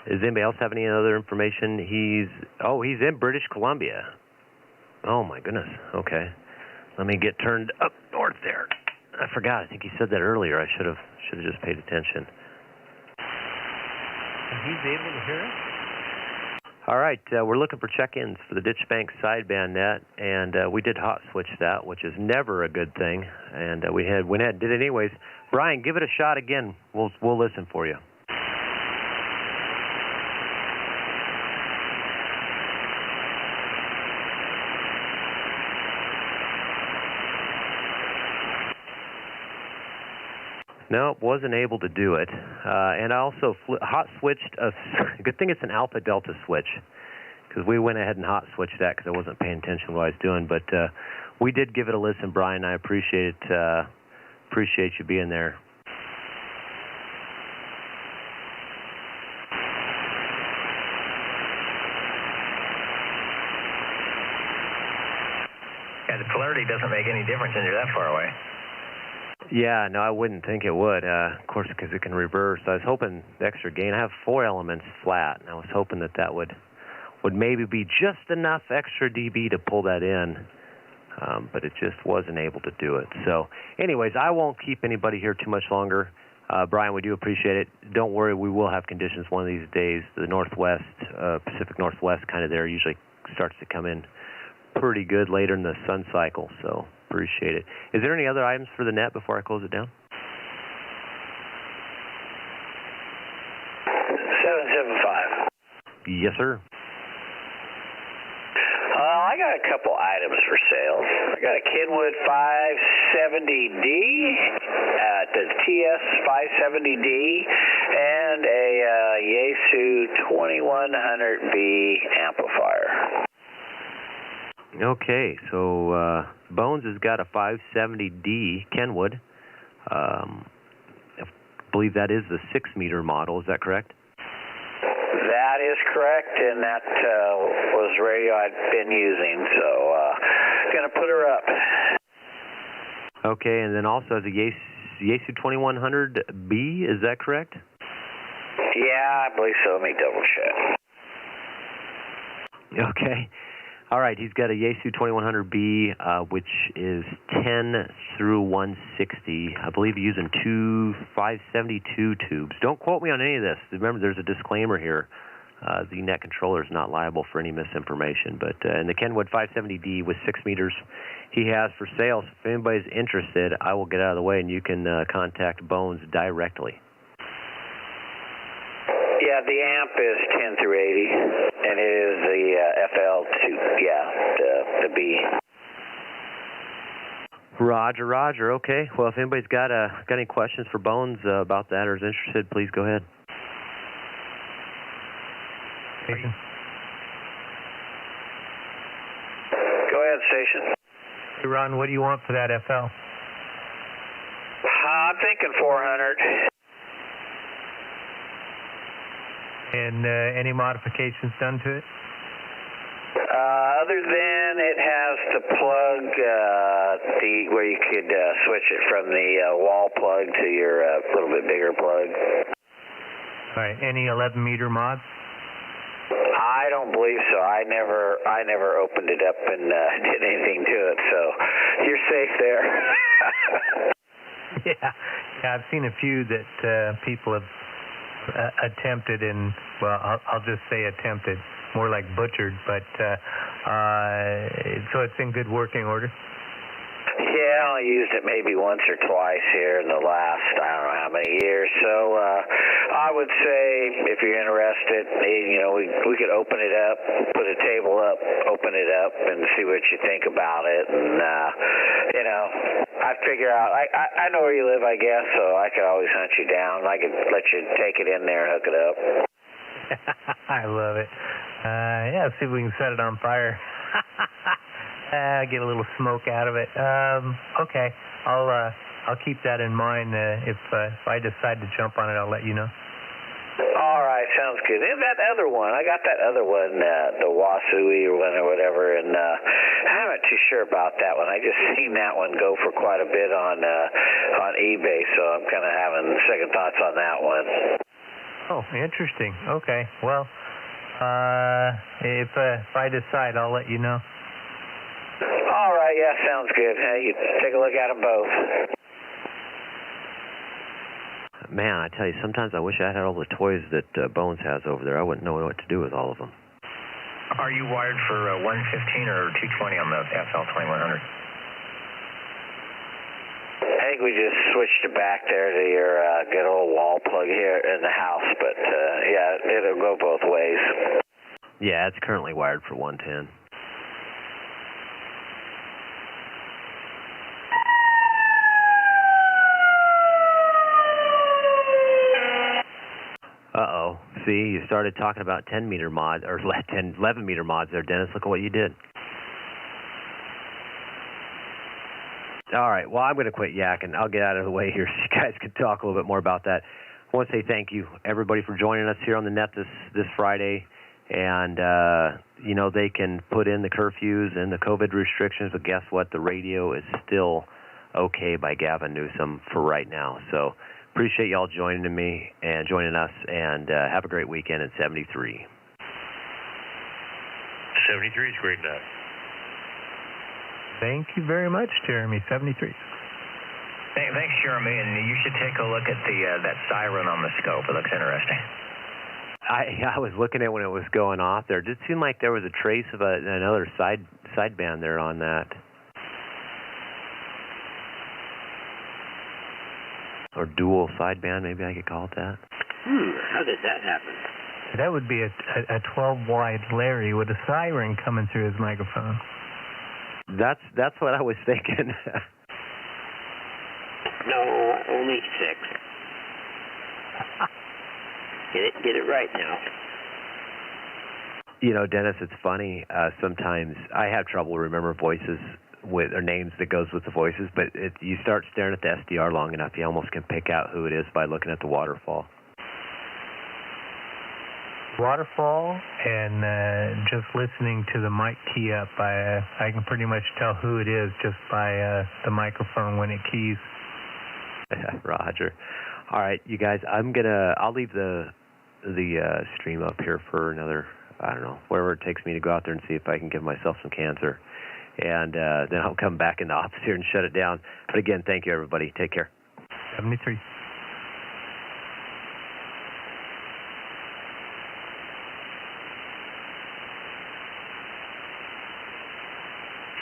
Does anybody else have any other information? He's in British Columbia. Oh my goodness. Okay. Let me get turned up north there. I forgot. I think he said that earlier. I should have just paid attention. And he's able to hear us? All right. We're looking for check-ins for the Ditch Bank sideband net, and we did hot switch that, which is never a good thing. And we went ahead and did it anyways. Brian, give it a shot again. We'll listen for you. No, wasn't able to do it. And I also hot switched good thing it's an alpha delta switch, because we went ahead and hot switched that because I wasn't paying attention to what I was doing. But we did give it a listen, Brian. I appreciate it. Appreciate you being there. Yeah, the polarity doesn't make any difference when you're that far away. Yeah, no, I wouldn't think it would, of course, because it can reverse. I was hoping the extra gain. I have 4 elements flat, and I was hoping that would maybe be just enough extra dB to pull that in, but it just wasn't able to do it. So anyways, I won't keep anybody here too much longer. Brian, we do appreciate it. Don't worry, we will have conditions one of these days. The Northwest, Pacific Northwest kind of there usually starts to come in pretty good later in the sun cycle, so appreciate it. Is there any other items for the net before I close it down? 775. Yes, sir. I got a couple items for sale. I got a Kenwood 570D, the TS 570D, and a Yaesu 2100B amplifier. Okay, so Bones has got a 570D Kenwood. I believe that is the 6-meter model. Is that correct? That is correct, and that was radio I'd been using, so going to put her up. Okay, and then also has a Yaesu 2100B. Is that correct? Yeah, I believe so. Let me double check. Okay. All right, he's got a Yaesu 2100B, which is 10 through 160. I believe he's using two 572 tubes. Don't quote me on any of this. Remember, there's a disclaimer here. The net controller is not liable for any misinformation. But in the Kenwood 570D with 6 meters, he has for sale. So if anybody's interested, I will get out of the way and you can contact Bones directly. Yeah, the amp is 10 through 80, and it is the FL2, the B. Roger, Roger. Okay. Well, if anybody's got any questions for Bones about that or is interested, please go ahead. Station. Go ahead, station. Hey, Ron, what do you want for that FL? I'm thinking 400. And any modifications done to it? Other than it has the plug, where you could switch it from the wall plug to your little bit bigger plug. All right. Any 11-meter mods? I don't believe so. I never opened it up and did anything to it, so you're safe there. Yeah, I've seen a few that people have attempted, and well, I'll just say attempted, more like butchered, but so it's in good working order. Yeah, I only used it maybe once or twice here in the last, I don't know how many years. So I would say if you're interested, we could open it up, put a table up, open it up, and see what you think about it. And, I'd figure out, I know where you live, I guess, so I could always hunt you down. I could let you take it in there and hook it up. I love it. Yeah, see if we can set it on fire. Get a little smoke out of it. Okay, I'll keep that in mind. If I decide to jump on it, I'll let you know. All right, sounds good. And that other one, I got that other one, the Wasui or whatever, and I'm not too sure about that one. I just seen that one go for quite a bit on eBay, so I'm kind of having second thoughts on that one. Oh, interesting. Okay, well, if I decide, I'll let you know. All right, yeah, sounds good. Hey, you take a look at them both. Man, I tell you, sometimes I wish I had all the toys that Bones has over there. I wouldn't know what to do with all of them. Are you wired for 115 or 220 on the FL 2100? I think we just switched it back there to your good old wall plug here in the house, but yeah, it'll go both ways. Yeah, it's currently wired for 110. Uh-oh. See, you started talking about 10-meter mods, or 11-meter mods there, Dennis. Look at what you did. All right, well, I'm going to quit yakking. I'll get out of the way here so you guys can talk a little bit more about that. I want to say thank you, everybody, for joining us here on the net this Friday. And, they can put in the curfews and the COVID restrictions, but guess what? The radio is still okay by Gavin Newsom for right now. So appreciate y'all joining us, and have a great weekend in 73. 73 is great net. Thank you very much, Jeremy. 73. Thanks, Jeremy, and you should take a look at that siren on the scope. It looks interesting. I was looking at when it was going off there. It did seem like there was a trace of another sideband there on that. Or dual sideband, maybe I could call it that. How did that happen? That would be a 12-wide Larry with a siren coming through his microphone. That's what I was thinking. No, only 6. Get it right now. Dennis, it's funny. Sometimes I have trouble remembering voices or names that goes with the voices, but you start staring at the SDR long enough, you almost can pick out who it is by looking at the waterfall. Waterfall, and just listening to the mic key up, I can pretty much tell who it is just by the microphone when it keys. Roger. All right, you guys, I'll leave the stream up here for another I don't know, wherever it takes me to go out there and see if I can give myself some cancer. And then I'll come back in the office here and shut it down. But again, thank you, everybody. Take care. 73.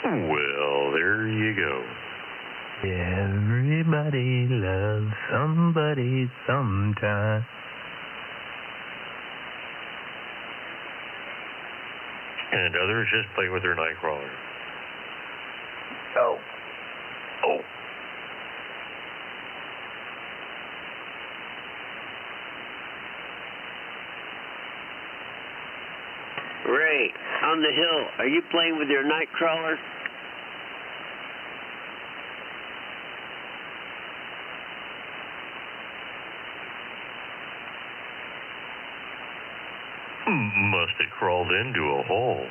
Well, there you go. Everybody loves somebody sometime. And others just play with their nightcrawler. Oh. Oh. Ray, on the hill, are you playing with your nightcrawler? Must have crawled into a hole.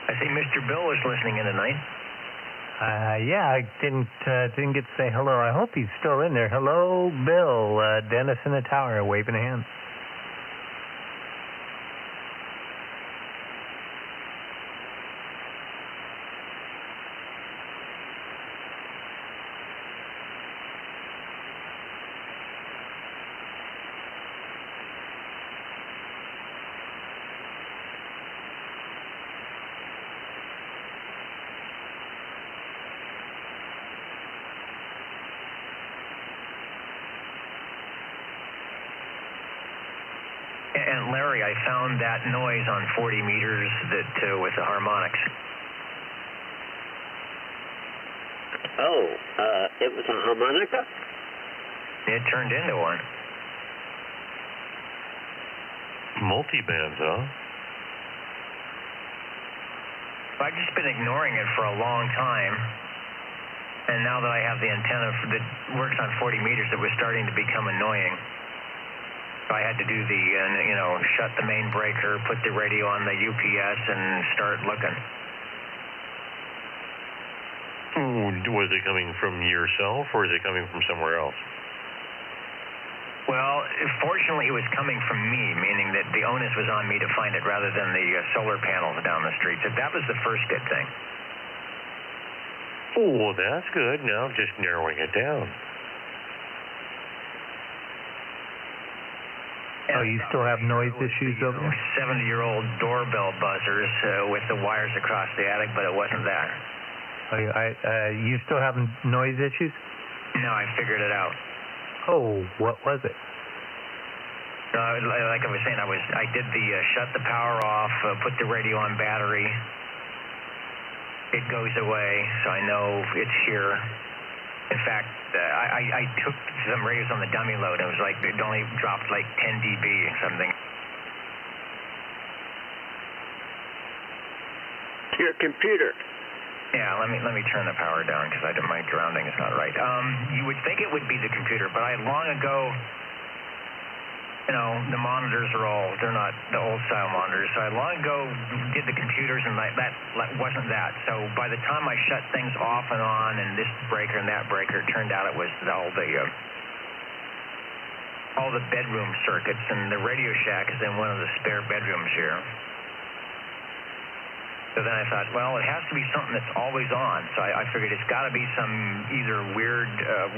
I see Mr. Bill is listening in tonight. Yeah, I didn't get to say hello. I hope he's still in there. Hello, Bill. Dennis in the tower, waving a hand. And Larry, I found that noise on 40 meters that with the harmonics. Oh, it was a harmonica? It turned into one. Multi-bands, huh? I've just been ignoring it for a long time. And now that I have the antenna that works on 40 meters, it was starting to become annoying. I had to do the, shut the main breaker, put the radio on the UPS, and start looking. Was it coming from yourself, or is it coming from somewhere else? Well, fortunately, it was coming from me, meaning that the onus was on me to find it rather than the solar panels down the street. So that was the first good thing. Oh, that's good. Now just narrowing it down. Oh, you still have noise issues over there? 70-year-old doorbell buzzers with the wires across the attic, but it wasn't that. Oh, you still having noise issues? No, I figured it out. Oh, what was it? Like I was saying, I did the shut the power off, put the radio on battery. It goes away, so I know it's here. In fact, I took some radios on the dummy load. It was like it only dropped like 10 dB or something. Your computer. Yeah, let me turn the power down because my grounding is not right. You would think it would be the computer, but I long ago, the monitors they're not the old style monitors. So I long ago did the computers, and that wasn't that. So by the time I shut things off and on, and this breaker and that breaker, it turned out it was all the bedroom circuits, and the Radio Shack is in one of the spare bedrooms here. So then I thought, well, it has to be something that's always on. So I figured it's got to be some either weird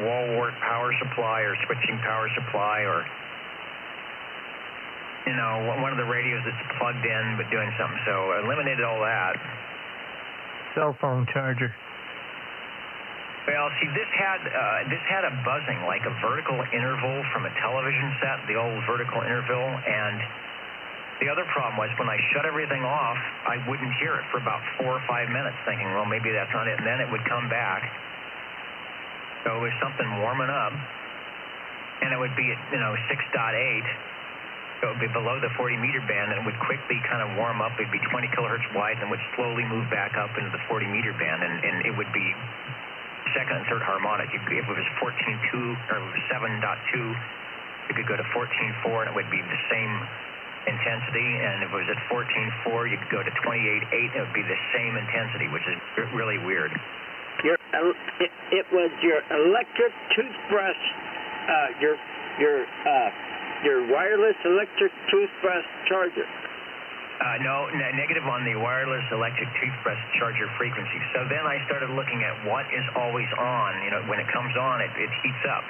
wall wart power supply or switching power supply, or one of the radios that's plugged in but doing something. So I eliminated all that. Cell phone charger. Well, see, this had a buzzing, like a vertical interval from a television set, the old vertical interval, and the other problem was when I shut everything off, I wouldn't hear it for about 4 or 5 minutes, thinking, well, maybe that's not it, and then it would come back. So it was something warming up, and it would be at 6.8. So it would be below the 40-meter band, and it would quickly kind of warm up. It would be 20 kilohertz wide, and would slowly move back up into the 40-meter band, and it would be second and third harmonic. If it was 14.2 or 7.2, it could go to 14.4, and it would be the same intensity, and if it was at 14.4, you could go to 28.8, and it would be the same intensity, which is really weird. It was your electric toothbrush, your wireless electric toothbrush charger. No, negative on the wireless electric toothbrush charger frequency. So then I started looking at what is always on. You know, when it comes on, it heats up.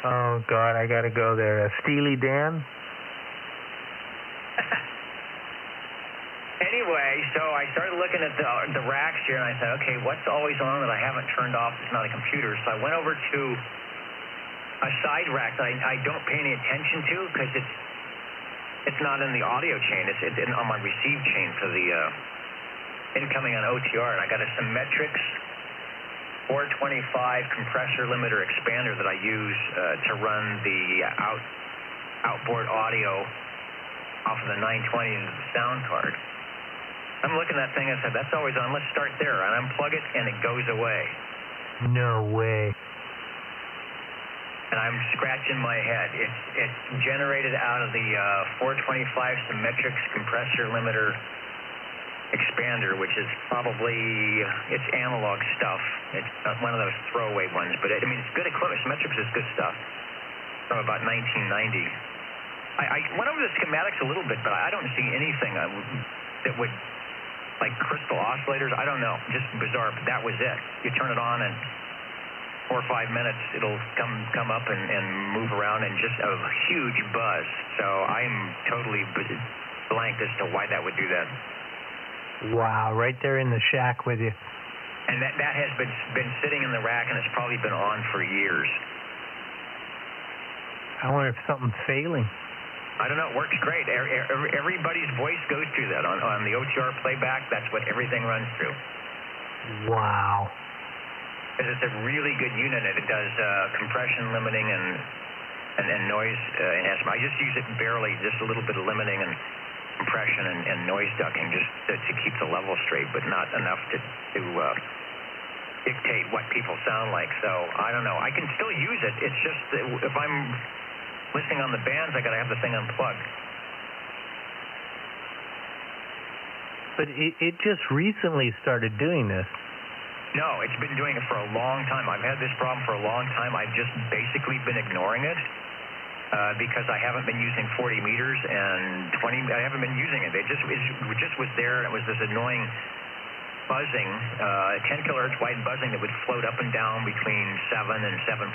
Oh, God, I got to go there. Steely Dan? Anyway, so I started looking at the racks here, and I said, okay, what's always on that I haven't turned off? It's not a computer. So I went over to a side rack that I don't pay any attention to because it's not in the audio chain. It's on my receive chain for the incoming on OTR, and I got a Symmetrics 425 compressor limiter expander that I use to run the outboard audio off of the 920 into the sound card. I'm looking at that thing and I said, that's always on. Let's start there. And unplug it, and it goes away. No way. And I'm scratching my head. It's generated out of the 425 Symmetrics compressor limiter expander, which is probably, it's analog stuff. It's not one of those throwaway ones, but I mean, it's good equipment. Symmetrics is good stuff from about 1990. I went over the schematics a little bit, but I don't see anything that would, like crystal oscillators, I don't know, just bizarre, but that was it. You turn it on and 4 or 5 minutes, it'll come up and move around and just a huge buzz. So I'm totally blanked as to why that would do that. Wow, right there in the shack with you. And that has been sitting in the rack, and it's probably been on for years. I wonder if something's failing. I don't know. It works great. Everybody's voice goes through that. On the OTR playback, that's what everything runs through. Wow. Because it's a really good unit. It does compression limiting and noise enhancement. I just use it barely, just a little bit of limiting and compression and noise ducking just to keep the level straight, but not enough to dictate what people sound like. So I don't know. I can still use it. It's just if I'm listening on the bands, I got to have the thing unplugged. But it just recently started doing this. No, it's been doing it for a long time. I've had this problem for a long time. I've just basically been ignoring it. Because I haven't been using 40 meters and 20, I haven't been using it. It just was there, and it was this annoying buzzing, 10 kilohertz wide buzzing that would float up and down between 7 and 7.5.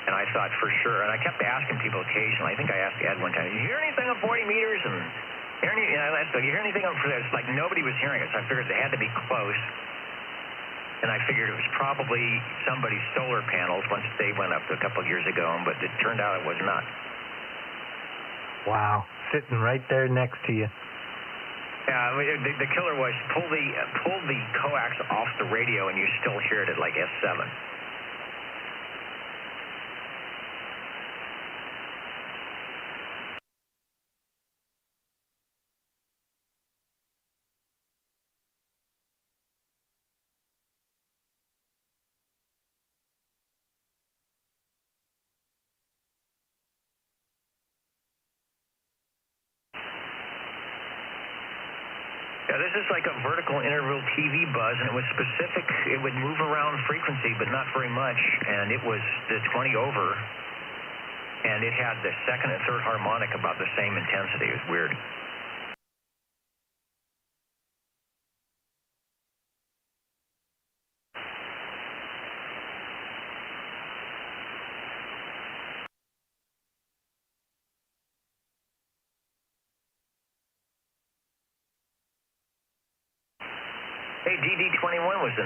And I thought for sure, and I kept asking people occasionally. I think I asked Ed one time, you hear anything on 40 meters? And you hear anything on, it's like nobody was hearing it, so I figured they had to be close. And I figured it was probably somebody's solar panels once they went up a couple of years ago, but it turned out it was not. Wow, sitting right there next to you. Yeah, the killer was pull the coax off the radio, and you still hear it at like S7. Yeah, this is like a vertical interval TV buzz, and it was specific. It would move around frequency, but not very much, and it was the 20 over, and it had the second and third harmonic about the same intensity. It was weird. Hey, DD21 was the